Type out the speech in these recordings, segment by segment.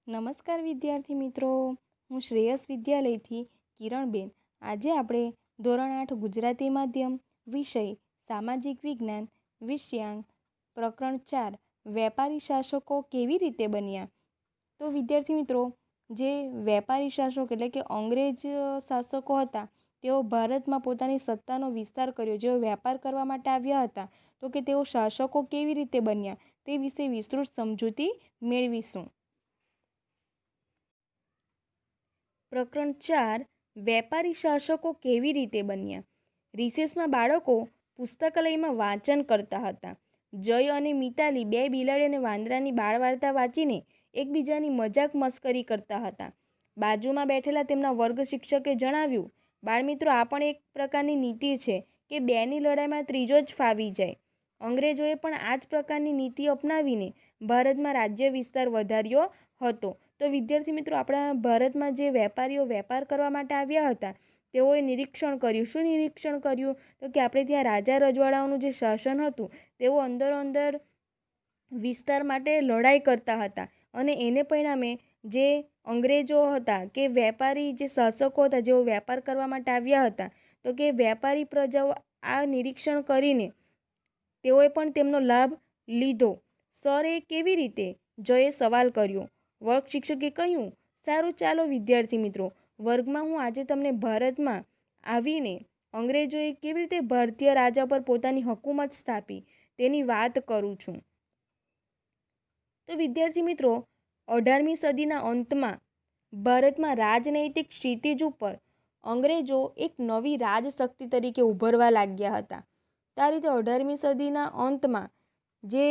નમસ્કાર વિદ્યાર્થી મિત્રો, હું શ્રેયસ વિદ્યાલયથી કિરણબેન. આજે આપણે ધોરણ 8 ગુજરાતી માધ્યમ વિષય સામાજિક વિજ્ઞાન વિષયાંક પ્રકરણ 4 વેપારી શાસકો કેવી રીતે બન્યા. તો વિદ્યાર્થી મિત્રો, જે વેપારી શાસકો એટલે કે અંગ્રેજ શાસકો હતા, તેઓ ભારતમાં પોતાની સત્તાનો વિસ્તાર કર્યો. જેઓ વેપાર કરવા માટે આવ્યા હતા, તો કે તેઓ શાસકો કેવી રીતે બન્યા તે વિશે વિસ્તૃત સમજૂતી મેળવીશું. પ્રકરણ 4 વેપારી શાસકો કેવી રીતે બન્યા. રિસેસમાં બાળકો પુસ્તકાલયમાં વાંચન કરતા હતા. જય અને મિતાલી બે બિલાડી અને વાંદરાની બાળ વાર્તા વાંચીને એકબીજાની મજાક મસ્કરી કરતા હતા. બાજુમાં બેઠેલા તેમના વર્ગ શિક્ષકે જણાવ્યું, બાળમિત્રો, આ પણ એક પ્રકારની નીતિ છે કે બેની લડાઈમાં ત્રીજો જ ફાવી જાય. અંગ્રેજોએ પણ આ જ પ્રકારની નીતિ અપનાવીને ભારતમાં રાજ્ય વિસ્તાર વધાર્યો હતો. તો વિદ્યાર્થી મિત્રો, આપણા ભારતમાં જે વેપારીઓ વેપાર કરવા માટે આવ્યા હતા, તેઓએ નિરીક્ષણ કર્યું. શું નિરીક્ષણ કર્યું? તો કે આપણે ત્યાં રાજા રજવાડાઓનું જે શાસન હતું, તેઓ અંદર વિસ્તાર માટે લડાઈ કરતા હતા અને એને પરિણામે જે અંગ્રેજો હતા કે વેપારી જે શાસકો હતા, જેઓ વેપાર કરવા માટે આવ્યા હતા, તો કે વેપારી પ્રજાઓ આ નિરીક્ષણ કરીને તેઓએ પણ તેમનો લાભ લીધો. સરે કેવી રીતે? જયે સવાલ કર્યો. વર્ગ શિક્ષકે કહ્યું, સારું, ચાલો વિદ્યાર્થી મિત્રો, વર્ગમાં હું આજે તમને ભારતમાં આવીને અંગ્રેજોએ કેવી રીતે ભારતીય રાજા પર પોતાની હુકુમત સ્થાપી તેની વાત કરું છું. તો વિદ્યાર્થી મિત્રો, 18મી સદીના અંતમાં ભારતમાં રાજનૈતિક ક્ષિતિજ ઉપર અંગ્રેજો એક નવી રાજશક્તિ તરીકે ઉભરવા લાગ્યા હતા. આ રીતે 18મી સદીના અંતમાં જે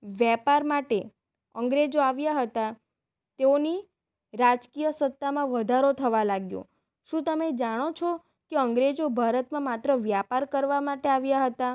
વેપાર માટે અંગ્રેજો આવ્યા હતા, તેઓની રાજકીય સત્તામાં વધારો થવા લાગ્યો. શું તમે જાણો છો કે અંગ્રેજો ભારતમાં માત્ર વ્યાપાર કરવા માટે આવ્યા હતા?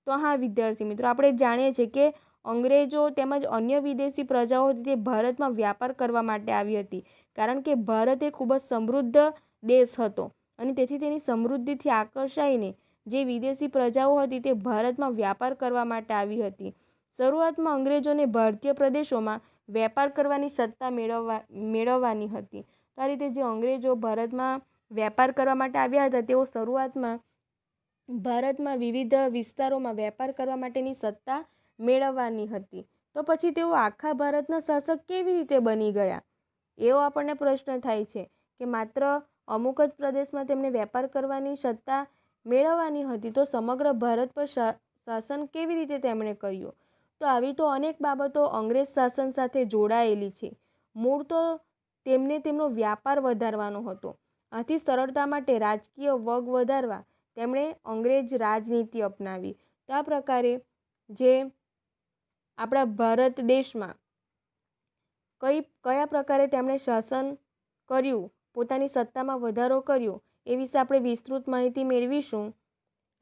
તો હા વિદ્યાર્થી મિત્રો, આપણે જાણીએ છીએ કે અંગ્રેજો તેમજ અન્ય વિદેશી પ્રજાઓ તે ભારતમાં વ્યાપાર કરવા માટે આવી હતી. કારણ કે ભારત એ ખૂબ જ સમૃદ્ધ દેશ હતો અને તેથી તેની સમૃદ્ધિથી આકર્ષાઈને જે વિદેશી પ્રજાઓ હતી તે ભારતમાં વ્યાપાર કરવા માટે આવી હતી. શરૂઆતમાં અંગ્રેજોને ભારતીય પ્રદેશોમાં વેપાર કરવાની સત્તા મેળવવાની હતી. તો આ રીતે જે અંગ્રેજો ભારતમાં વેપાર કરવા માટે આવ્યા હતા, તેઓ શરૂઆતમાં ભારતમાં વિવિધ વિસ્તારોમાં વેપાર કરવા માટેની સત્તા મેળવવાની હતી. તો પછી તેઓ આખા ભારતના શાસક કેવી રીતે બની ગયા? એવો આપણને પ્રશ્ન થાય છે કે માત્ર અમુક જ પ્રદેશમાં તેમને વેપાર કરવાની સત્તા મેળવવાની હતી, તો સમગ્ર ભારત પર શાસન કેવી રીતે તેમણે કર્યું? તો આવી તો અનેક બાબતો અંગ્રેજ શાસન સાથે જોડાયેલી છે. મૂળ તો તેમને તેમનો વ્યાપાર વધારવાનો હતો. આથી સરળતા માટે રાજકીય વગ વધારવા તેમણે અંગ્રેજ રાજનીતિ અપનાવી. તો આ પ્રકારે જે આપણા ભારત દેશમાં કયા પ્રકારે તેમણે શાસન કર્યું, પોતાની સત્તામાં વધારો કર્યો, એ વિશે આપણે વિસ્તૃત માહિતી મેળવીશું.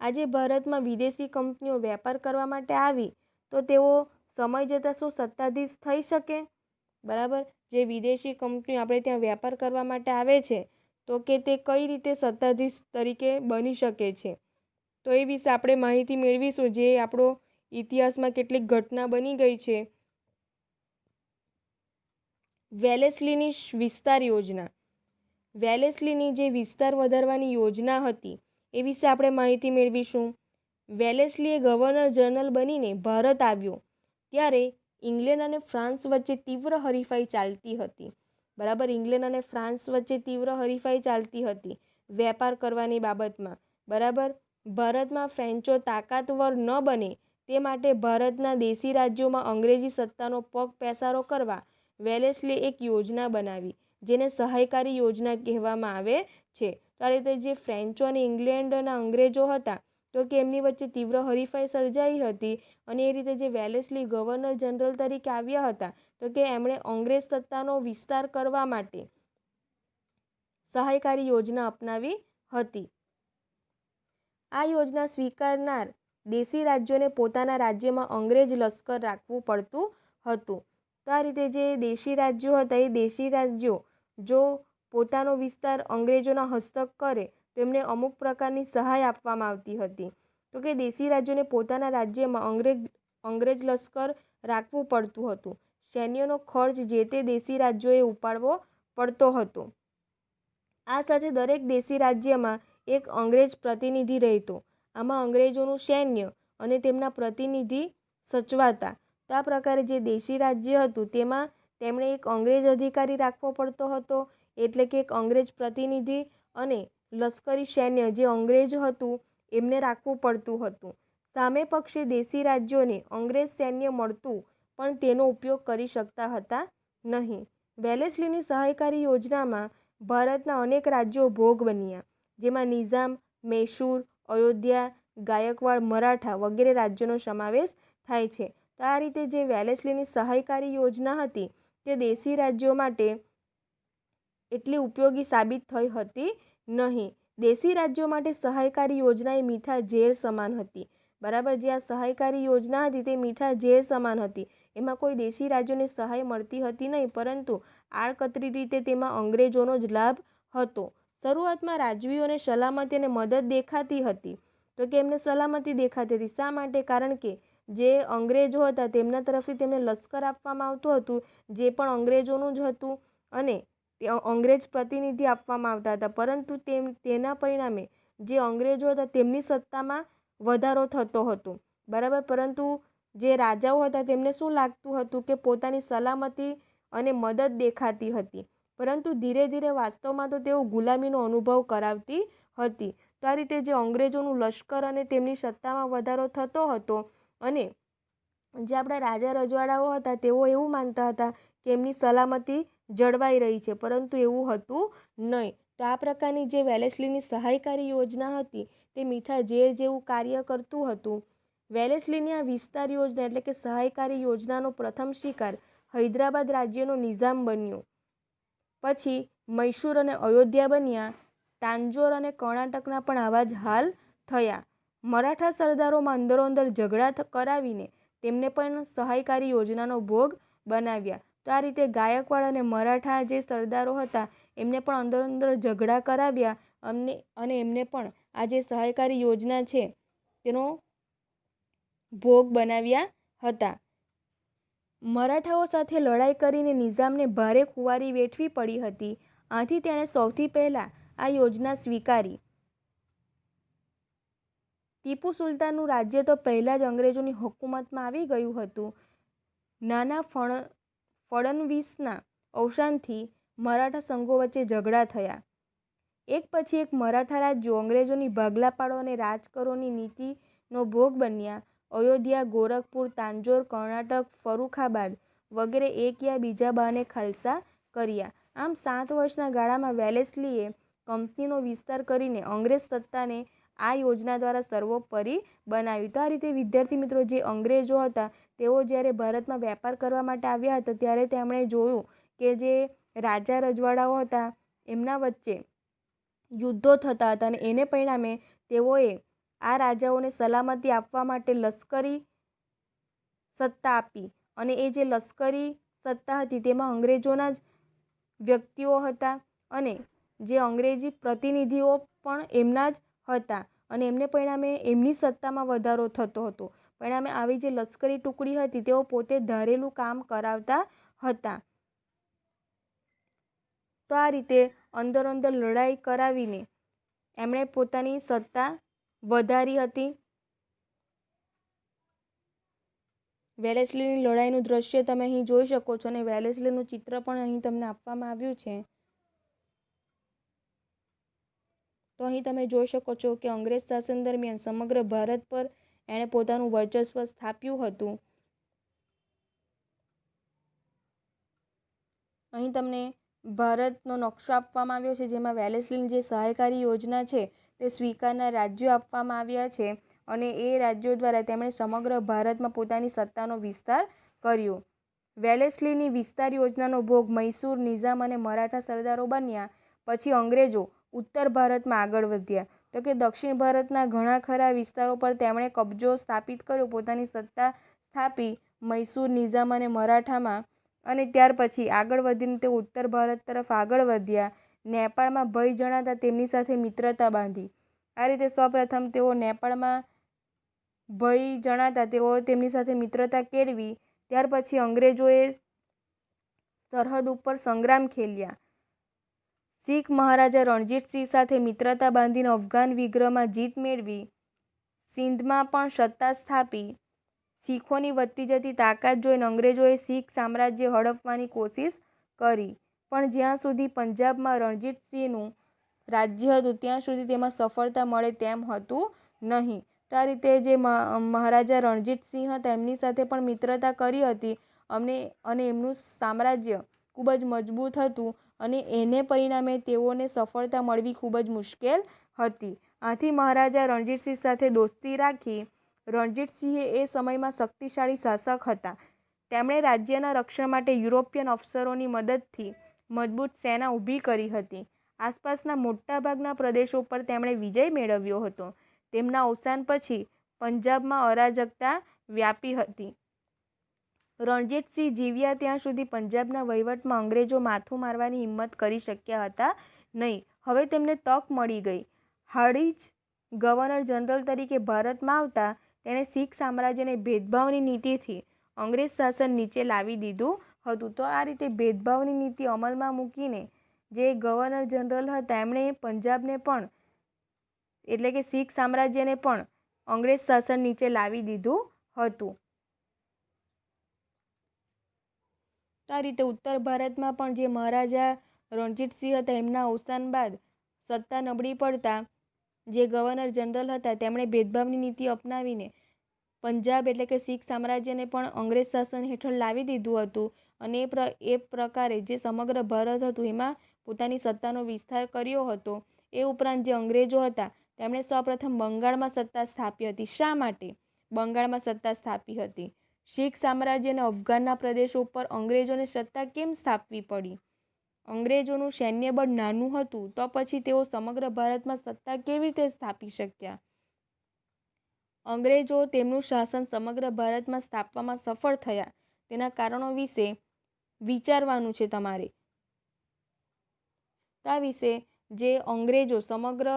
આજે ભારતમાં વિદેશી કંપનીઓ વેપાર કરવા માટે આવી, તો તેઓ સમય જતાં શું સત્તાધીશ થઈ શકે? બરાબર, જે વિદેશી કંપનીઓ આપણે ત્યાં વેપાર કરવા માટે આવે છે, તો કે તે કઈ રીતે સત્તાધીશ તરીકે બની શકે છે, તો એ વિશે આપણે માહિતી મેળવીશું. જે આપણો ઇતિહાસમાં કેટલીક ઘટના બની ગઈ છે. વેલેસ્લીની વિસ્તાર યોજના. વેલેસ્લીની જે વિસ્તાર વધારવાની યોજના હતી, એ વિશે આપણે માહિતી મેળવીશું. વેલેસ્લીએ ગવર્નર જનરલ બનીને ભારત આવ્યો ત્યારે ઇંગ્લેન્ડ અને ફ્રાન્સ વચ્ચે તીવ્ર હરીફાઈ ચાલતી હતી. બરાબર, ઇંગ્લેન્ડ અને ફ્રાન્સ વચ્ચે તીવ્ર હરીફાઈ ચાલતી હતી વેપાર કરવાની બાબતમાં. બરાબર, ભારતમાં ફ્રેન્ચો તાકાતવર ન બને તે માટે ભારતના દેશી રાજ્યોમાં અંગ્રેજી સત્તાનો પગ પેસારો કરવા વેલેસ્લીએ એક યોજના બનાવી, જેને સહાયકારી યોજના કહેવામાં આવે છે. તો આ રીતે જે ફ્રેન્ચો અને ઇંગ્લેન્ડના અંગ્રેજો હતા, તો કે એમની વચ્ચે તીવ્ર હરીફાઈ સર્જાઈ હતી અને એ રીતે જે વેલેસ્લી ગવર્નર જનરલ તરીકે આવ્યા હતા, તો કે એમણે અંગ્રેજ સત્તાનો વિસ્તાર કરવા માટે સહાયકારી યોજના અપનાવી હતી. આ યોજના સ્વીકારનાર દેશી રાજ્યોને પોતાના રાજ્યમાં અંગ્રેજ લશ્કર રાખવું પડતું હતું. તો આ રીતે જે દેશી રાજ્યો હતા, એ દેશી રાજ્યો જો પોતાનો વિસ્તાર અંગ્રેજોના હસ્તક કરે તો એમને અમુક પ્રકારની સહાય આપવામાં આવતી હતી. તો કે દેશી રાજ્યોને પોતાના રાજ્યમાં અંગ્રેજ લશ્કર રાખવું પડતું હતું. સૈન્યનો ખર્ચ જે તે દેશી રાજ્યોએ ઉપાડવો પડતો હતો. આ સાથે દરેક દેશી રાજ્યમાં એક અંગ્રેજ પ્રતિનિધિ રહેતો. આમાં અંગ્રેજોનું સૈન્ય અને તેમના પ્રતિનિધિ સચવાતા. તો આ પ્રકારે જે દેશી રાજ્ય હતું તેમાં તેમણે એક અંગ્રેજ અધિકારી રાખવો પડતો હતો, એટલે કે એક અંગ્રેજ પ્રતિનિધિ, અને લશ્કરી સૈન્ય જે અંગ્રેજ હતું એમને રાખવું પડતું હતું. સામે પક્ષે દેશી રાજ્યોને અંગ્રેજ સૈન્ય મળતું પણ તેનો ઉપયોગ કરી શકતા હતા નહીં. વેલેસ્લીની સહાયકારી યોજનામાં ભારતના અનેક રાજ્યો ભોગ બન્યા, જેમાં નિઝામ, મૈસૂર, અયોધ્યા, ગાયકવાડ, મરાઠા વગેરે રાજ્યોનો સમાવેશ થાય છે. તો આ રીતે જે વેલેસ્લીની સહાયકારી યોજના હતી તે દેશી રાજ્યો માટે એટલી ઉપયોગી સાબિત થઈ હતી નહીં. દેશી રાજ્યો માટે સહાયકારી યોજના એ મીઠા ઝેર સમાન હતી. બરાબર, જે આ સહાયકારી યોજના હતી તે મીઠા ઝેર સમાન હતી. એમાં કોઈ દેશી રાજ્યોને સહાય મળતી હતી નહીં, પરંતુ આડકતરી રીતે તેમાં અંગ્રેજોનો જ લાભ હતો. શરૂઆતમાં રાજવીઓને સલામતી અને મદદ દેખાતી હતી. તો કે એમને સલામતી દેખાતી હતી. શા માટે? કારણ કે જે અંગ્રેજો હતા તેમના તરફથી તેમને લશ્કર આપવામાં આવતું હતું, જે પણ અંગ્રેજોનું જ હતું, અને અંગ્રેજ પ્રતિનિધિ આપવામાં આવતા હતા. પરંતુ તેના પરિણામે જે અંગ્રેજો હતા તેમની સત્તામાં વધારો થતો હતો. બરાબર, પરંતુ જે રાજાઓ હતા તેમને શું લાગતું હતું કે પોતાની સલામતી અને મદદ દેખાતી હતી, પરંતુ ધીરે ધીરે વાસ્તવમાં તો તેઓ ગુલામીનો અનુભવ કરાવતી હતી. તો આ રીતે જે અંગ્રેજોનું લશ્કર અને તેમની સત્તામાં વધારો થતો હતો, અને જે આપણા રાજા રજવાડાઓ હતા તેઓ એવું માનતા હતા કે એમની સલામતી જળવાઈ રહી છે, પરંતુ એવું હતું નહીં. તો આ પ્રકારની જે વેલેસ્લીની સહાયકારી યોજના હતી તે મીઠા ઝેર જેવું કાર્ય કરતું હતું. વેલેસ્લીની આ વિસ્તાર યોજના એટલે કે સહાયકારી યોજનાનો પ્રથમ શિકાર હૈદરાબાદ રાજ્યનો નિઝામ બન્યો. પછી મૈસૂર અને અયોધ્યા બન્યા. તાંજોર અને કર્ણાટકના પણ આવા જ હાલ થયા. મરાઠા સરદારોમાં અંદરોઅંદર ઝઘડા કરાવીને તેમને પણ સહાયકારી યોજનાનો ભોગ બનાવ્યા. તો આ રીતે ગાયકવાડ અને મરાઠા જે સરદારો હતા એમને પણ અંદરોઅંદર ઝઘડા કરાવ્યા, અને એમને પણ આ જે સહાયકારી યોજના છે તેનો ભોગ બનાવ્યા હતા. મરાઠાઓ સાથે લડાઈ કરીને નિઝામને ભારે ખુવારી વેઠવી પડી હતી. આથી તેણે સૌથી પહેલાં આ યોજના સ્વીકારી. ટીપુ સુલતાનનું રાજ્ય તો પહેલાં જ અંગ્રેજોની હુકુમતમાં આવી ગયું હતું. નાના ફડણવીસના અવસાનથી મરાઠા સંઘો વચ્ચે ઝઘડા થયા. એક પછી એક મરાઠા રાજ્યો અંગ્રેજોની ભાગલા પાડો અને રાજ કરોની નીતિનો ભોગ બન્યા. અયોધ્યા, ગોરખપુર, તાંજોર, કર્ણાટક, ફરુખાબાદ વગેરે એક યા બીજા બહાને ખાલસા કર્યા. આમ 7 વર્ષના ગાળામાં વેલેસ્લીએ કંપનીનો વિસ્તાર કરીને અંગ્રેજ સત્તાને આ યોજના દ્વારા સર્વોપરી બનાવી. તો આ રીતે વિદ્યાર્થી મિત્રો, જે અંગ્રેજો હતા તેઓ જ્યારે ભારતમાં વેપાર કરવા માટે આવ્યા હતા ત્યારે તેમણે જોયું કે જે રાજા રજવાડાઓ હતા એમના વચ્ચે યુદ્ધો થતા હતા, અને એને પરિણામે તેઓએ આ રાજાઓને સલામતી આપવા માટે લશ્કરી સત્તા આપી. અને એ જે લશ્કરી સત્તા હતી તેમાં અંગ્રેજોના જ વ્યક્તિઓ હતા, અને જે અંગ્રેજી પ્રતિનિધિઓ પણ એમના જ હતા, અને એમને પરિણામે એમની સત્તામાં વધારો થતો હતો. પરિણામે આવી જે લશ્કરી ટુકડી હતી તેઓ પોતે ધારેલું કામ કરાવતા હતા. તો આ રીતે અંદરોઅંદર લડાઈ કરાવીને એમણે પોતાની સત્તા વધારી હતી. વેલેસ્લીની લડાઈનું દ્રશ્ય તમે અહીં જોઈ શકો છો, અને વેલેસ્લીનું ચિત્ર પણ અહીં તમને આપવામાં આવ્યું છે. તો અહીં તમે જોઈ શકો છો કે અંગ્રેજ શાસન દરમિયાન સમગ્ર ભારત પર એણે પોતાનું વર્ચસ્વ સ્થાપ્યું હતું. અહીં તમને ભારતનો નકશો આપવામાં આવ્યો છે, જેમાં વેલેસ્લીની જે સહાયકારી યોજના છે તે સ્વીકારનાર રાજ્યો આપવામાં આવ્યા છે, અને એ રાજ્યો દ્વારા તેમણે સમગ્ર ભારતમાં પોતાની સત્તાનો વિસ્તાર કર્યો. વેલેસ્લીની વિસ્તાર યોજનાનો ભોગ મૈસૂર, નિઝામ અને મરાઠા સરદારો બન્યા. પછી અંગ્રેજો ઉત્તર ભારતમાં આગળ વધ્યા. તો કે દક્ષિણ ભારતના ઘણા ખરા વિસ્તારો પર તેમણે કબજો સ્થાપિત કર્યો, પોતાની સત્તા સ્થાપી મૈસૂર, નિઝામ અને મરાઠામાં. અને ત્યાર પછી આગળ વધીને તેઓ ઉત્તર ભારત તરફ આગળ વધ્યા. નેપાળમાં ભય જણાતા તેમની સાથે મિત્રતા બાંધી. આ રીતે સૌપ્રથમ તેઓ નેપાળમાં ભય જણાતા તેઓ તેમની સાથે મિત્રતા કેળવી. ત્યાર પછી અંગ્રેજોએ સરહદ ઉપર સંગ્રામ ખેલ્યા. શીખ મહારાજા રણજીતસિંહ સાથે મિત્રતા બાંધીને અફઘાન વિગ્રહમાં જીત મેળવી સિંધમાં પણ સત્તા સ્થાપી. શીખોની વધતી જતી તાકાત જોઈને અંગ્રેજોએ શીખ સામ્રાજ્ય હડપવાની કોશિશ કરી, પણ જ્યાં સુધી પંજાબમાં રણજીતસિંહનું રાજ્ય હતું ત્યાં સુધી તેમાં સફળતા મળે તેમ હતું નહીં. તો આ રીતે જે મહારાજા રણજીતસિંહ હતા એમની સાથે પણ મિત્રતા કરી હતી અને એમનું સામ્રાજ્ય ખૂબ જ મજબૂત હતું અને એને પરિણામે તેઓને સફળતા મળવી ખૂબ જ મુશ્કેલ હતી. આથી મહારાજા રણજીતસિંહ સાથે દોસ્તી રાખી. રણજીતસિંહે એ સમયમાં શક્તિશાળી શાસક હતા. તેમણે રાજ્યના રક્ષણ માટે યુરોપિયન અફસરોની મદદથી મજબૂત સેના ઊભી કરી હતી. આસપાસના મોટાભાગના પ્રદેશો પર તેમણે વિજય મેળવ્યો હતો. તેમના અવસાન પછી પંજાબમાં અરાજકતા વ્યાપી હતી. રણજીતસિંહ જીવ્યા ત્યાં સુધી પંજાબના વહીવટમાં અંગ્રેજો માથું મારવાની હિંમત કરી શક્યા હતા નહીં. હવે તેમને તક મળી ગઈ. હાર્ડિંજ ગવર્નર જનરલ તરીકે ભારતમાં આવતા તેણે શીખ સામ્રાજ્યને ભેદભાવની નીતિથી અંગ્રેજ શાસન નીચે લાવી દીધું હતું. તો આ રીતે ભેદભાવની નીતિ અમલમાં મૂકીને જે ગવર્નર જનરલ હતા એમણે પંજાબને પણ એટલે કે શીખ સામ્રાજ્યને પણ અંગ્રેજ શાસન નીચે લાવી દીધું હતું. તો આ રીતે ઉત્તર ભારતમાં પણ જે મહારાજા રણજીતસિંહ હતા એમના અવસાન બાદ સત્તા નબળી પડતા જે ગવર્નર જનરલ હતા તેમણે ભેદભાવની નીતિ અપનાવીને પંજાબ એટલે કે શીખ સામ્રાજ્યને પણ અંગ્રેજ શાસન હેઠળ લાવી દીધું હતું અને એ પ્રકારે જે સમગ્ર ભારત હતું એમાં પોતાની સત્તાનો વિસ્તાર કર્યો હતો. એ ઉપરાંત જે અંગ્રેજો હતા તેમણે સૌપ્રથમ બંગાળમાં સત્તા સ્થાપી હતી. શા માટે બંગાળમાં સત્તા સ્થાપી હતી? શીખ સામ્રાજ્ય અને અફઘાનના પ્રદેશો ઉપર અંગ્રેજોને સત્તા કેમ સ્થાપવી પડી? અંગ્રેજોનું સૈન્યબળ નાનું હતું તો પછી તેઓ સમગ્ર ભારતમાં સત્તા કેવી રીતે સ્થાપી શક્યા? અંગ્રેજો તેમનું શાસન સમગ્ર ભારતમાં સ્થાપવામાં સફળ થયા તેના કારણો વિશે વિચારવાનું છે તમારે. આ વિશે જે અંગ્રેજો સમગ્ર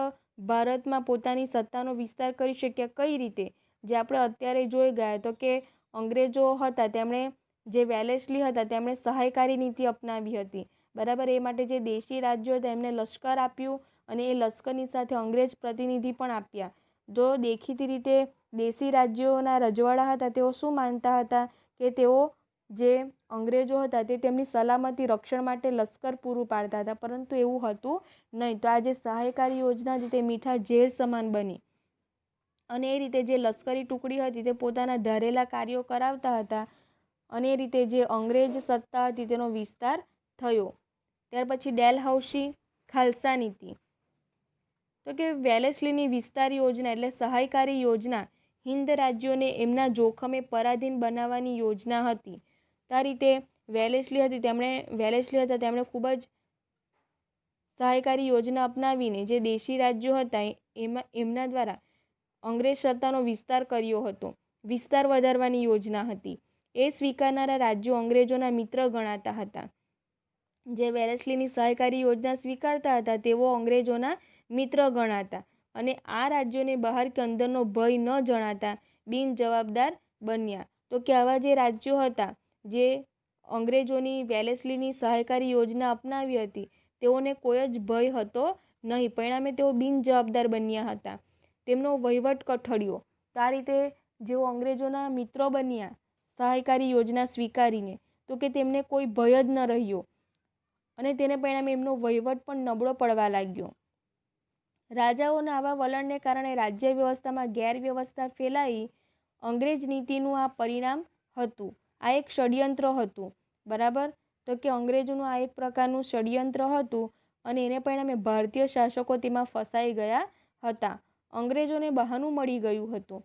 ભારતમાં પોતાની સત્તાનો વિસ્તાર કરી શક્યા કઈ રીતે, જે આપણે અત્યારે જોઈ ગયા તો કે અંગ્રેજો હતા તેમણે જે વેલેસ્લી હતા તેમણે સહાયકારી નીતિ અપનાવી હતી. બરાબર. એ માટે જે દેશી રાજ્યો હતા એમને લશ્કર આપ્યું અને એ લશ્કરની સાથે અંગ્રેજ પ્રતિનિધિ પણ આપ્યા. જો દેખીતી રીતે દેશી રાજ્યોના રજવાડા હતા તેઓ શું માનતા હતા કે તેઓ જે અંગ્રેજો હતા તે તેમની સલામતી રક્ષણ માટે લશ્કર પૂરું પાડતા હતા, પરંતુ એવું હતું નહીં. તો આ જે સહાયકારી યોજના હતી તે મીઠા ઝેર સમાન બની અને એ રીતે જે લશ્કરી ટુકડી હતી તે પોતાના ધારેલા કાર્યો કરાવતા હતા અને એ રીતે જે અંગ્રેજ સત્તા હતી તેનો વિસ્તાર થયો. ત્યાર પછી ડેલહાઉસી ખાલસા નીતિ, તો કે વેલેસ્લીની વિસ્તાર યોજના એટલે સહાયકારી યોજના હિન્દ રાજ્યોને એમના જોખમે પરાધીન બનાવવાની યોજના હતી. આ રીતે વેલેસ્લી હતા તેમણે ખૂબ જ સહાયકારી યોજના અપનાવીને જે દેશી રાજ્યો હતા એમના દ્વારા અંગ્રેજ સત્તાનો વિસ્તાર કર્યો હતો. વિસ્તાર વધારવાની યોજના હતી. એ સ્વીકારનારા રાજ્યો અંગ્રેજોના મિત્ર ગણાતા હતા. જે વેલેસ્લીની સહાયકારી યોજના સ્વીકારતા હતા તેઓ અંગ્રેજોના મિત્ર ગણાતા અને આ રાજ્યોને બહાર કે અંદરનો ભય ન જણાતા બિનજવાબદાર બન્યા. તો કે આવા જે રાજ્યો હતા જે અંગ્રેજોની વેલેસ્લીની સહાયકારી યોજના અપનાવી હતી તેઓને કોઈ જ ભય હતો નહીં. પરિણામે તેઓ બિનજવાબદાર બન્યા હતા. તેમનો વહીવટ કઠડ્યો. તો આ રીતે જેઓ અંગ્રેજોના મિત્રો બન્યા સહાયકારી યોજના સ્વીકારીને, તો કે તેમને કોઈ ભય જ ન રહ્યો અને તેને પરિણામે એમનો વહીવટ પણ નબળો પડવા લાગ્યો. રાજાઓના આવા વલણને કારણે રાજ્ય વ્યવસ્થામાં ગેરવ્યવસ્થા ફેલાઈ. અંગ્રેજ નીતિનું આ પરિણામ હતું. આ એક ષડયંત્ર હતું. બરાબર. તો કે અંગ્રેજોનું આ એક પ્રકારનું ષડયંત્ર હતું અને એને પરિણામે ભારતીય શાસકો તેમાં ફસાઈ ગયા હતા. અંગ્રેજોને બહાનું મળી ગયું હતું.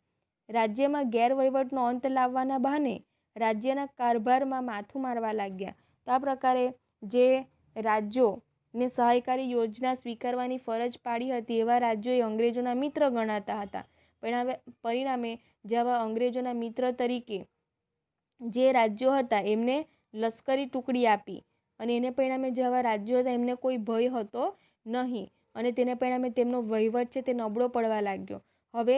રાજ્યમાં ગેરવહીવટનો અંત લાવવાના બહાને રાજ્યના કારભારમાં માથું મારવા લાગ્યા. તો આ પ્રકારે જે રાજ્યોને સહાયકારી યોજના સ્વીકારવાની ફરજ પાડી હતી એવા રાજ્યોએ અંગ્રેજોના મિત્ર ગણાતા હતા. પરિણામે જેવા અંગ્રેજોના મિત્ર તરીકે જે રાજ્યો હતા એમને લશ્કરી ટુકડી આપી અને એને પરિણામે જેવા રાજ્યો હતા એમને કોઈ ભય હતો નહીં અને તેને પરિણામે તેમનો વહીવટ છે તે નબળો પડવા લાગ્યો. હવે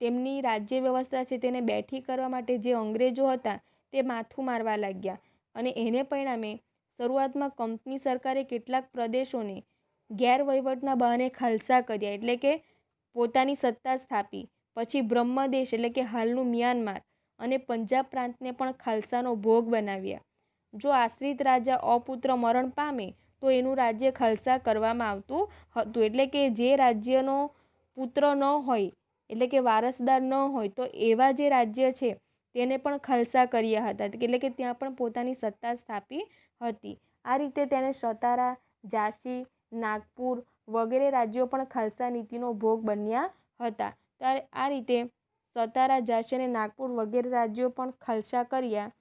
તેમની રાજ્ય વ્યવસ્થા છે તેને બેઠી કરવા માટે જે અંગ્રેજો હતા તે માથું મારવા લાગ્યા અને એને પરિણામે શરૂઆતમાં કંપની સરકારે કેટલાક પ્રદેશોને ગેરવહીવટના બહાને ખાલસા કર્યા, એટલે કે પોતાની સત્તા સ્થાપી. પછી બ્રહ્મદેશ એટલે કે હાલનું મ્યાનમાર અને પંજાબ પ્રાંતને પણ ખાલસાનો ભોગ બનાવ્યા. જો આશ્રિત રાજા અપુત્ર મરણ પામે તો એનું રાજ્ય ખાલસા કરવામાં આવતું હતું, એટલે કે જે રાજ્યનો પુત્ર ન હોય એટલે કે વારસદાર ન હોય તો એવા જે રાજ્ય છે તેને પણ ખાલસા કર્યા હતા, એટલે કે ત્યાં પણ પોતાની સત્તા સ્થાપી હતી. આ રીતે તેણે સતારા, ઝાંસી, નાગપુર વગેરે રાજ્યો પણ ખાલસા નીતિનો ભોગ બન્યા હતા. ત્યારે આ રીતે સતારા, ઝાંસી અને નાગપુર વગેરે રાજ્યો પણ ખાલસા કર્યા.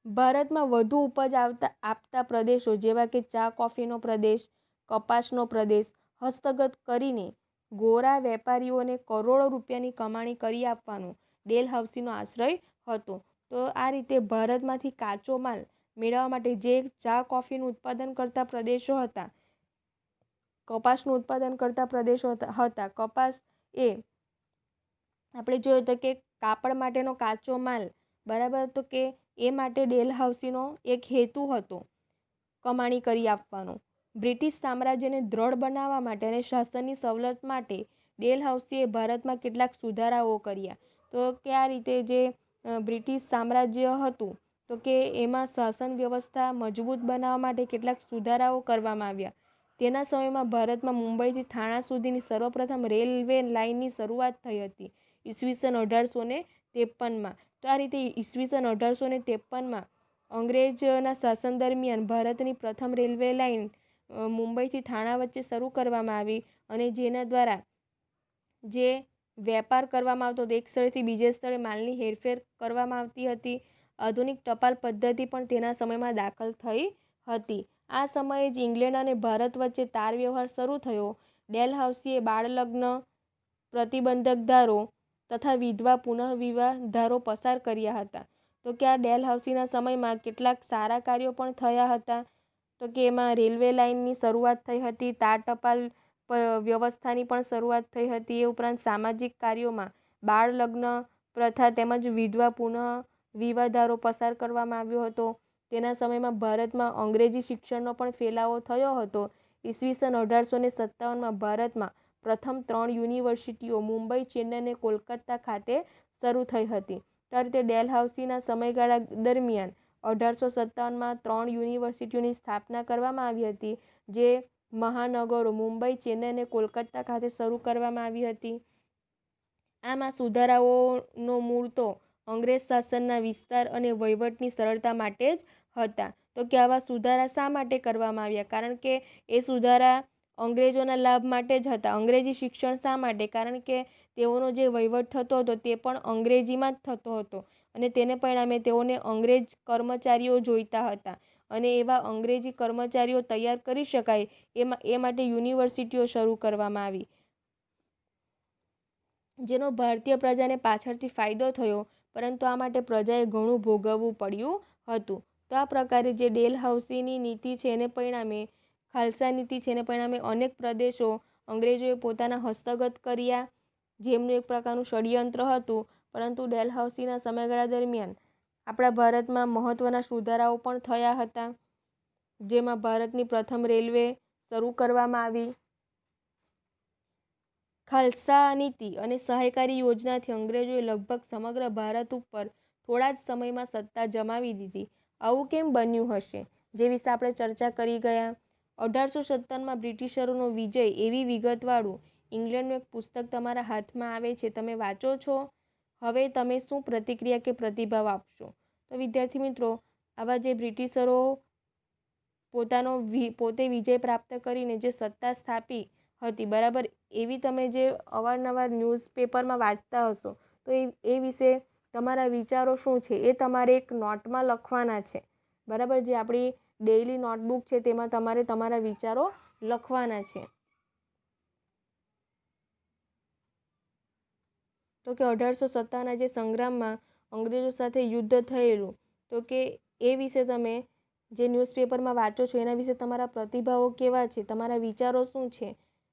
ભારતમાં વધુ ઉપજ આપતા પ્રદેશો જેવા કે ચા કોફીનો પ્રદેશ, કપાસનો પ્રદેશ હસ્તગત કરીને ગોરા વેપારીઓને કરોડો રૂપિયાની કમાણી કરી આપવાનો ડેલહાઉસીનો આશ્રય હતો. તો આ રીતે ભારતમાંથી કાચો માલ મેળવવા માટે જે ચા કોફીનું ઉત્પાદન કરતા પ્રદેશો હતા, કપાસનું ઉત્પાદન કરતા પ્રદેશો હતા, કપાસ એ આપણે જોયું તો કે કાપડ માટેનો કાચો માલ, બરાબર, તો કે એ માટે ડેલહાઉસીનો એક હેતુ હતો કમાણી કરી આપવાનો. બ્રિટિશ સામ્રાજ્યને દ્રઢ બનાવવા માટે અને શાસનની સવલત માટે ડેલહાઉસીએ ભારતમાં કેટલાક સુધારાઓ કર્યા. તો કે આ રીતે જે બ્રિટિશ સામ્રાજ્ય હતું તો કે એમાં શાસન વ્યવસ્થા મજબૂત બનાવવા માટે કેટલાક સુધારાઓ કરવામાં આવ્યા. તેના સમયમાં ભારતમાં મુંબઈથી થાણા સુધીની સર્વપ્રથમ રેલવે લાઇનની શરૂઆત થઈ હતી ઈસવીસન 1853માં. તો આ રીતે ઈસવીસન 1853માં અંગ્રેજોના શાસન દરમિયાન ભારતની પ્રથમ રેલવે લાઇન મુંબઈથી થાણા વચ્ચે શરૂ કરવામાં આવી અને જેના દ્વારા જે વેપાર કરવામાં આવતો હતો, એક સ્થળેથી બીજે સ્થળે માલની હેરફેર કરવામાં આવતી હતી. આધુનિક ટપાલ પદ્ધતિ પણ તેના સમયમાં દાખલ થઈ હતી. આ સમયે જ ઇંગ્લેન્ડ અને ભારત વચ્ચે તાર વ્યવહાર શરૂ થયો. ડેલહાઉસીએ બાળ લગ્ન પ્રતિબંધક ધારો તથા વિધવા પુનઃવિવાહ ધારો પસાર કર્યા હતા. તો કે આ ડેલહાઉસીના સમયમાં કેટલાક સારા કાર્યો પણ થયા હતા. તો કે એમાં રેલવે લાઇનની શરૂઆત થઈ હતી, તાર ટપાલ વ્યવસ્થાની પણ શરૂઆત થઈ હતી. એ ઉપરાંત સામાજિક કાર્યોમાં બાળ લગ્ન પ્રથા તેમજ વિધવા પુનઃ વિવાહ ધારો પસાર કરવામાં આવ્યો હતો. તેના સમયમાં ભારતમાં અંગ્રેજી શિક્ષણનો પણ ફેલાવો થયો હતો. ઈસવીસન 1857માં ભારતમાં પ્રથમ 3 યુનિવર્સિટીઓ મુંબઈ, ચેન્નઈ અને કોલકાતા ખાતે શરૂ થઈ હતી. આ રીતે ડેલહાઉસીના સમયગાળા દરમિયાન 1857માં 3 યુનિવર્સિટીઓની સ્થાપના કરવામાં આવી હતી, જે મહાનગરો મુંબઈ, ચેન્નઈ અને કોલકાતા ખાતે શરૂ કરવામાં આવી હતી. આમાં સુધારાઓનો મૂળ તો અંગ્રેજ શાસનના વિસ્તાર અને વહીવટની સરળતા માટે જ હતા. તો કે આવા સુધારા શા માટે કરવામાં આવ્યા? કારણ કે એ સુધારા અંગ્રેજોના લાભ માટે જ હતા. અંગ્રેજી શિક્ષણ શા માટે? કારણ કે તેઓનો જે વહીવટ થતો હતો તે પણ અંગ્રેજીમાં જ થતો હતો અને તેને પરિણામે તેઓને અંગ્રેજ કર્મચારીઓ જોઈતા હતા અને એવા અંગ્રેજી કર્મચારીઓ તૈયાર કરી શકાય એ માટે યુનિવર્સિટીઓ શરૂ કરવામાં આવી, જેનો ભારતીય પ્રજાને પાછળથી ફાયદો થયો, પરંતુ આ માટે પ્રજાએ ઘણું ભોગવવું પડ્યું હતું. તો આ પ્રકારે જે ડેલહાઉસીની નીતિ છે એને પરિણામે, ખાલસા નીતિ છે એને પરિણામે અનેક પ્રદેશો અંગ્રેજોએ પોતાના હસ્તગત કર્યા, જેમનું એક પ્રકારનું ષડયંત્ર હતું. પરંતુ ડેલહાઉસીના સમયગાળા દરમિયાન આપણા ભારતમાં મહત્ત્વના સુધારાઓ પણ થયા હતા, જેમાં ભારતની પ્રથમ રેલવે શરૂ કરવામાં આવી. ખાલસા નીતિ અને સહાયકારી યોજનાથી અંગ્રેજોએ લગભગ સમગ્ર ભારત ઉપર થોડા જ સમયમાં સત્તા જમાવી દીધી. આવું કેમ બન્યું હશે, જે વિશે આપણે ચર્ચા કરી ગયા. 1857માં બ્રિટિશરોનો વિજય એવી વિગતવાળું ઇંગ્લેન્ડનું એક પુસ્તક તમારા હાથમાં આવે છે, તમે વાંચો છો. હવે તમે શું પ્રતિક્રિયા કે પ્રતિભાવ આપશો? તો વિદ્યાર્થી મિત્રો, આવા જે બ્રિટિશરો પોતે વિજય પ્રાપ્ત કરીને જે સત્તા સ્થાપી હતી, બરાબર, એવી તમે જે અવારનવાર ન્યૂઝપેપરમાં વાંચતા હશો, તો એ વિશે તમારા વિચારો શું છે એ તમારે એક નોટમાં લખવાના છે, બરાબર. જે આપણી ડેઇલી નોટબુક છે તેમાં તમારે તમારા વિચારો લખવાના છે. તો કે 1857ના જે સંગ્રામમાં અંગ્રેજો સાથે યુદ્ધ થયેલું, તો કે એ વિશે તમે જે ન્યૂઝપેપરમાં વાંચો છો એના વિશે તમારા પ્રતિભાવો કેવા છે, તમારા વિચારો શું છે,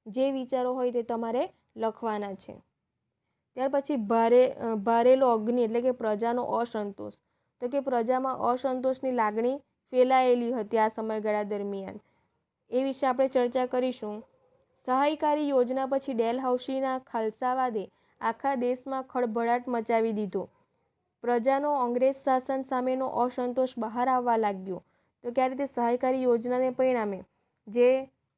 જે વિચારો હોય તે તમારે લખવાના છે. ત્યાર પછી ભારેલો અગ્નિ એટલે કે પ્રજાનો અસંતોષ. તો કે પ્રજામાં અસંતોષની લાગણી ફેલાયેલી હતી આ સમયગાળા દરમિયાન, એ વિશે આપણે ચર્ચા કરીશું. સહાયકારી યોજના પછી ડેલહાઉસીના ખાલસાવાદે આખા દેશમાં ખળભળાટ મચાવી દીધો. પ્રજાનો અંગ્રેજ શાસન સામેનો અસંતોષ બહાર આવવા લાગ્યો. તો કે આ રીતે સહાયકારી યોજનાને પરિણામે જે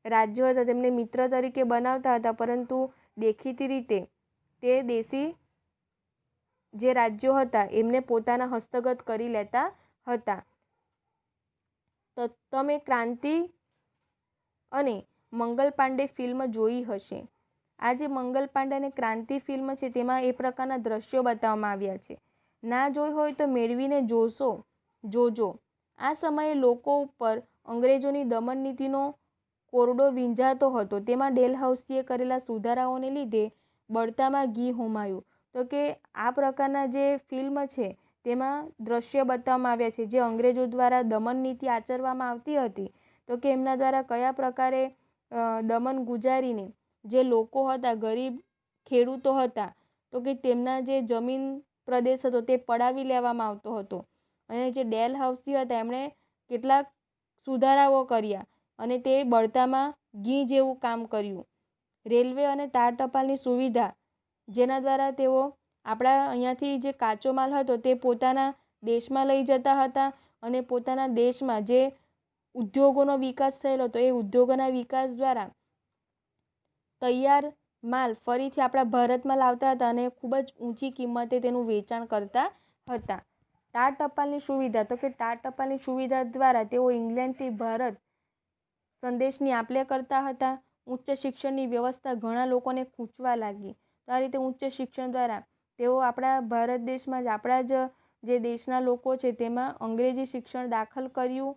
રાજ્યો હતા તેમને મિત્ર તરીકે બનાવતા હતા, પરંતુ દેખીતી રીતે તે દેશી જે રાજ્યો હતા એમને પોતાના હસ્તગત કરી લેતા હતા. તો તમે ક્રાંતિ અને મંગલ પાંડે ફિલ્મ જોઈ હશે. આ જે મંગલ પાંડે અને ક્રાંતિ ફિલ્મ છે તેમાં એ પ્રકારના દ્રશ્યો બતાવવામાં આવ્યા છે. ના જોઈ હોય તો મેળવીને જોજો. આ સમયે લોકો ઉપર અંગ્રેજોની દમન નીતિનો કોરડો વીંઝાતો હતો. તેમાં ડેલહાઉસીએ કરેલા સુધારાઓને લીધે બળતામાં ઘી હોમાયું. તો કે આ પ્રકારના જે ફિલ્મ છે તેમાં દ્રશ્ય બતાવવામાં આવ્યા છે જે અંગ્રેજો દ્વારા દમન નીતિ આચરવામાં આવતી હતી. તો કે એમના દ્વારા કયા પ્રકારે દમન ગુજારીને જે લોકો હતા, ગરીબ ખેડૂતો હતા, તો કે તેમના જે જમીન પ્રદેશ હતો તે પડાવી લેવામાં આવતો હતો. અને જે ડેલહાઉસી હતા એમણે કેટલાક સુધારાઓ કર્યા અને તે બળતામાં ઘી જેવું કામ કર્યું. રેલવે અને તાર ટપાલની સુવિધા, જેના દ્વારા તેઓ આપણા અહીંયાથી જે કાચો માલ હતો તે પોતાના દેશમાં લઈ જતા હતા અને પોતાના દેશમાં જે ઉદ્યોગોનો વિકાસ થયેલો હતો એ ઉદ્યોગોના વિકાસ દ્વારા તૈયાર માલ ફરીથી આપણા ભારતમાં લાવતા હતા અને ખૂબ જ ઊંચી કિંમતે તેનું વેચાણ કરતા હતા. તાર ટપાલની સુવિધા, તો કે તાર ટપાલની સુવિધા દ્વારા તેઓ ઇંગ્લેન્ડથી ભારત સંદેશની આપ-લે કરતા હતા. ઉચ્ચ શિક્ષણની વ્યવસ્થા ઘણા લોકોને ખૂંચવા લાગી. તો આ રીતે ઉચ્ચ શિક્ષણ દ્વારા તેઓ આપણા ભારત દેશમાં જ આપણા જ જે દેશના લોકો છે તેમાં અંગ્રેજી શિક્ષણ દાખલ કર્યું.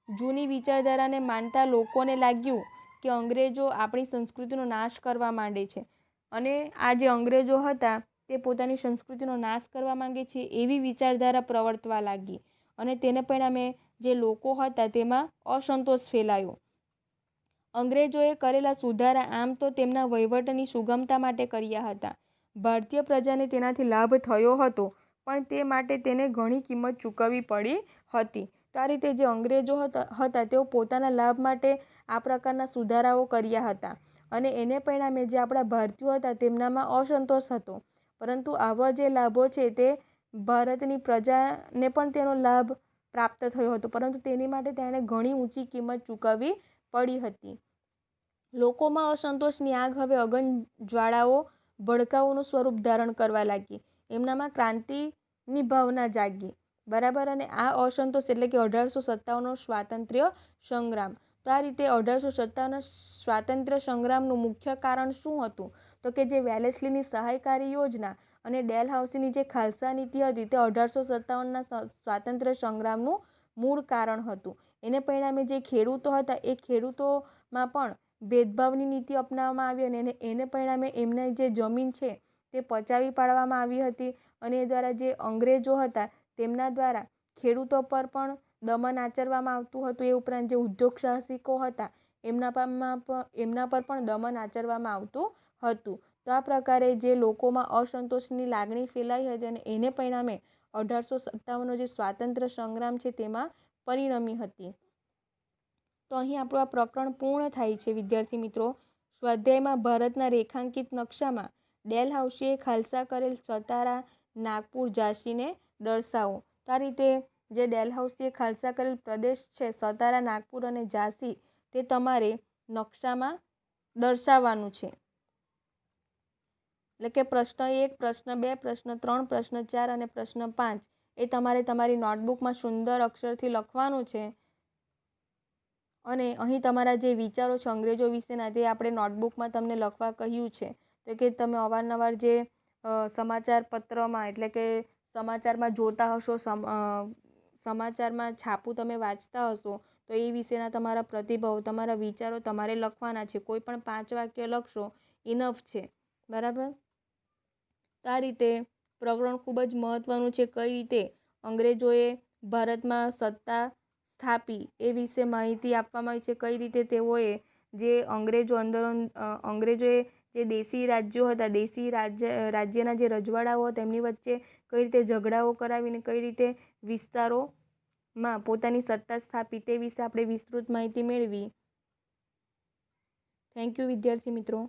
જૂની વિચારધારાને માનતા લોકોને લાગ્યું કે અંગ્રેજો આપણી સંસ્કૃતિનો નાશ કરવા માંડે છે અને આ જે અંગ્રેજો હતા તે પોતાની સંસ્કૃતિનો નાશ કરવા માંગે છે એવી વિચારધારા પ્રવર્તવા લાગી અને તેને પરિણામે જે લોકો હતા તેમાં અસંતોષ ફેલાયો. અંગ્રેજોએ કરેલા સુધારા આમ તો તેમના વહીવટની સુગમતા માટે કર્યા હતા. ભારતીય પ્રજાને તેનાથી લાભ થયો હતો, પણ તે માટે તેને ઘણી કિંમત ચૂકવવી પડી હતી. તો આ રીતે જે અંગ્રેજો હતા તેઓ પોતાના લાભ માટે આ પ્રકારના સુધારાઓ કર્યા હતા અને એને પરિણામે જે આપણા ભારતીયો હતા તેમનામાં અસંતોષ હતો. પરંતુ આવા જે લાભો છે તે ભારતની પ્રજાને પણ તેનો લાભ પ્રાપ્ત થયો હતો, પરંતુ તેની માટે તેણે ઘણી ઊંચી કિંમત ચૂકવવી પડી હતી. લોકોમાં અસંતોષની આગ હવે અગન જ્વાળાઓ ભડકાઓનું સ્વરૂપ ધારણ કરવા લાગી. એમનામાં ક્રાંતિની ભાવના જાગી, બરાબર. અને આ અસંતોષ એટલે કે 1857નો સ્વાતંત્ર્ય સંગ્રામ. તો આ રીતે 1857ના સ્વાતંત્ર્ય સંગ્રામનું મુખ્ય કારણ શું હતું? તો કે જે વેલેસ્લીની સહાયકારી યોજના અને ડેલહાઉસીની જે ખાલસા નીતિ હતી તે 1857ના સ્વાતંત્ર્ય સંગ્રામનું મૂળ કારણ હતું. એને પરિણામે જે ખેડૂતો હતા એ ખેડૂતોમાં પણ ભેદભાવની નીતિ અપનાવવામાં આવી અને એને પરિણામે એમને જે જમીન છે તે પચાવી પાડવામાં આવી હતી અને એ દ્વારા જે અંગ્રેજો હતા તેમના દ્વારા ખેડૂતો પર પણ દમન આચરવામાં આવતું હતું. એ ઉપરાંત જે ઉદ્યોગ સાહસિકો હતા એમના પર પણ દમન આચરવામાં આવતું હતું. તો આ પ્રકારે જે લોકોમાં અસંતોષની લાગણી ફેલાઈ હતી અને એને પરિણામે 1857નો જે સ્વાતંત્ર્ય સંગ્રામ છે તેમાં પરિણમી હતી. તો અહીં આપણું આ પ્રકરણ પૂર્ણ થાય છે વિદ્યાર્થી મિત્રો. સ્વાધ્યાયમાં ભારતના રેખાંકિત નકશામાં ડેલહાઉસીએ ખાલસા કરેલ સતારા, નાગપુર, ઝાંસીને દર્શાવો. તો આ રીતે જે ડેલહાઉસીએ ખાલસા કરેલ પ્રદેશ છે સતારા, નાગપુર અને ઝાંસી તે તમારે નકશામાં દર્શાવવાનું છે. એટલે કે પ્રશ્ન 1, પ્રશ્ન 2, પ્રશ્ન 3, પ્રશ્ન 4 અને પ્રશ્ન 5 એ તમારે તમારી નોટબુકમાં સુંદર અક્ષરથી લખવાનું છે. અને અહીં તમારા જે વિચારો છે અંગ્રેજો વિશેના તે આપણે નોટબુકમાં તમને લખવા કહ્યું છે. તો કે તમે અવારનવાર જે સમાચાર પત્રમાં એટલે કે સમાચારમાં જોતા હશો, સમાચારમાં છાપું તમે વાંચતા હશો, તો એ વિશેના તમારા પ્રતિભાવો, તમારા વિચારો તમારે લખવાના છે. કોઈ પણ 5 વાક્ય લખશો ઇનફ છે, બરાબર. તો આ રીતે પ્રકરણ ખૂબ જ મહત્ત્વનું છે. કઈ રીતે અંગ્રેજોએ ભારતમાં સત્તા સ્થાપી એ વિશે માહિતી આપવામાં આવી છે. કઈ રીતે તેઓએ જે અંગ્રેજોએ જે દેશી રાજ્યો હતા, દેશી રાજ્યના જે રજવાડાઓ હતા તેમની વચ્ચે કઈ રીતે ઝઘડાઓ કરાવીને કઈ રીતે વિસ્તારો માં પોતાની સત્તા સ્થાપી તે વિશે આપણે વિસ્તૃત માહિતી મેળવી. થેન્ક યુ વિદ્યાર્થી મિત્રો.